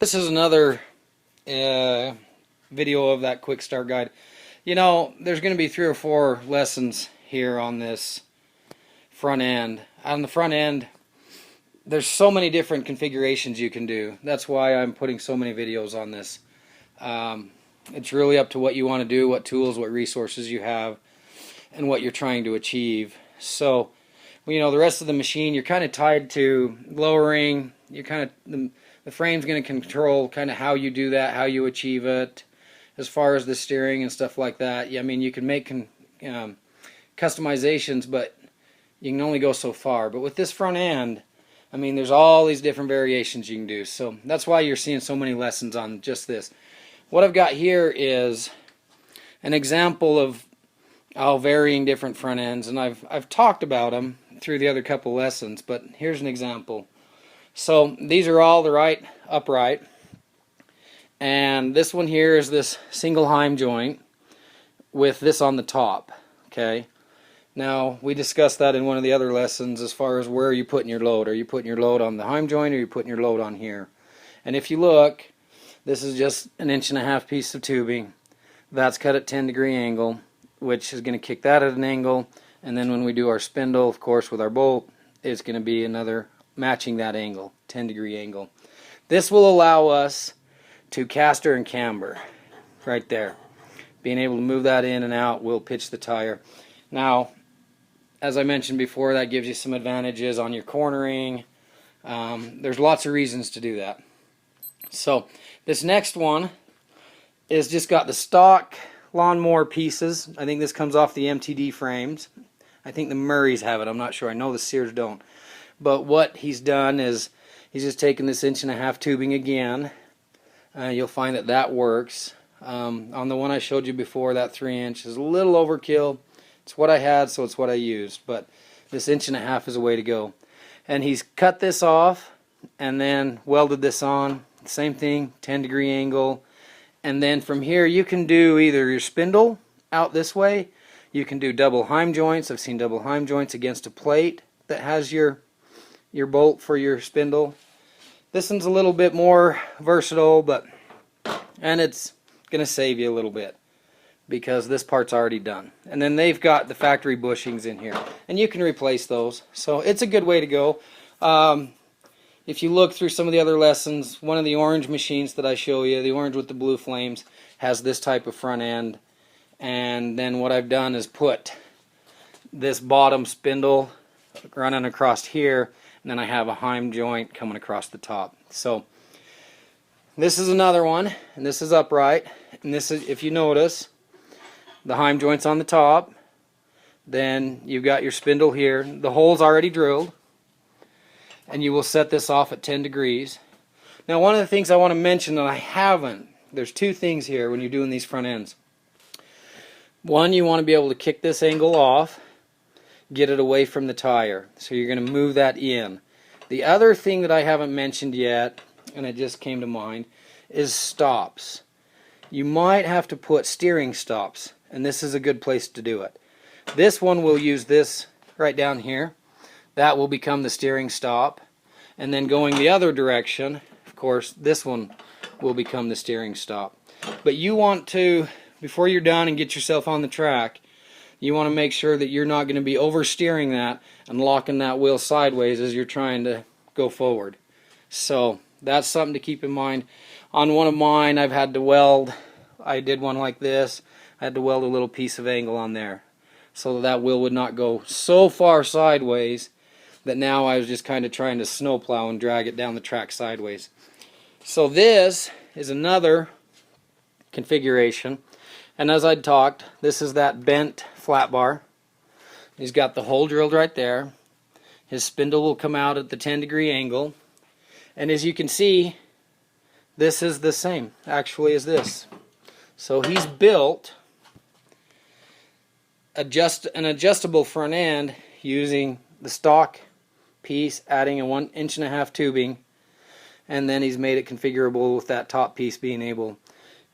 This is another video of that quick start guide. You know, there's going to be 3 or 4 lessons here on this front end. On the front end, there's so many different configurations you can do. That's why I'm putting so many videos on this. It's really up to what you want to do, what tools, what resources you have, and what you're trying to achieve. So, you know, the rest of the machine, you're kind of tied to lowering. You're kind of the frame's going to control kind of how you do that, how you achieve it, as far as the steering and stuff like that. Yeah, I mean, you can make customizations, but you can only go so far. But with this front end, I mean, there's all these different variations you can do. So that's why you're seeing so many lessons on just this. What I've got here is an example of all varying different front ends, and I've talked about them through the other couple lessons, but here's an example. So these are all the right upright, and this one here is this single heim joint with this on the top. Okay, now we discussed that in one of the other lessons as far as where are you putting your load. Are you putting your load on the heim joint, or are you putting your load on here? And if you look, this is just an 1.5 inch piece of tubing that's cut at 10-degree angle, which is going to kick that at an angle, and then when we do our spindle, of course, with our bolt, it's going to be another matching that angle, 10-degree angle. This will allow us to caster and camber right there. Being able to move that in and out will pitch the tire. Now, as I mentioned before, that gives you some advantages on your cornering. There's lots of reasons to do that. So this next one is just got the stock lawnmower pieces. I think this comes off the MTD frames. I think the Murrays have it. I'm not sure. I know the Sears don't. But what he's done is he's just taken this 1.5 inch tubing again. You'll find that that works. On the one I showed you before, that 3 inch is a little overkill. It's what I had, so it's what I used. But this 1.5 inch is a way to go. And he's cut this off and then welded this on. Same thing, 10-degree angle. And then from here you can do either your spindle out this way. You can do double heim joints. I've seen double heim joints against a plate that has your bolt for your spindle. This one's a little bit more versatile, and it's going to save you a little bit because this part's already done. And then they've got the factory bushings in here, and you can replace those. So it's a good way to go. If you look through some of the other lessons, one of the orange machines that I show you, the orange with the blue flames, has this type of front end. And then what I've done is put this bottom spindle running across here, and then I have a heim joint coming across the top. So this is another one, and this is upright. And this is, if you notice, the heim joint's on the top. Then you've got your spindle here. The hole's already drilled. And you will set this off at 10 degrees. Now, one of the things I want to mention that I haven't, there's 2 things here when you're doing these front ends. One, you want to be able to kick this angle off, get it away from the tire. So you're going to move that in. The other thing that I haven't mentioned yet, and it just came to mind, is stops. You might have to put steering stops, and this is a good place to do it. This one will use this right down here. That will become the steering stop. And then going the other direction, of course, this one will become the steering stop. But you want to, before you're done and get yourself on the track, you want to make sure that you're not going to be oversteering that and locking that wheel sideways as you're trying to go forward. So that's something to keep in mind. On one of mine, I've had to weld, I did one like this, I had to weld a little piece of angle on there so that wheel would not go so far sideways that now I was just kind of trying to snowplow and drag it down the track sideways. So this is another configuration, and as I'd talked, this is that bent flat bar. He's got the hole drilled right there. His spindle will come out at the 10-degree angle, and as you can see, this is the same actually as this. So he's built an adjustable front end using the stock piece, adding a 1.5 inch tubing, and then he's made it configurable with that top piece being able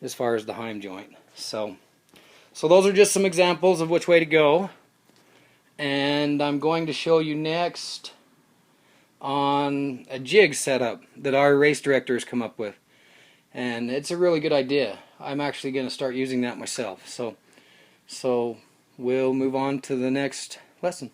as far as the heim joint. So those are just some examples of which way to go, and I'm going to show you next on a jig setup that our race director has come up with. and it's a really good idea. I'm actually going to start using that myself. So we'll move on to the next lesson.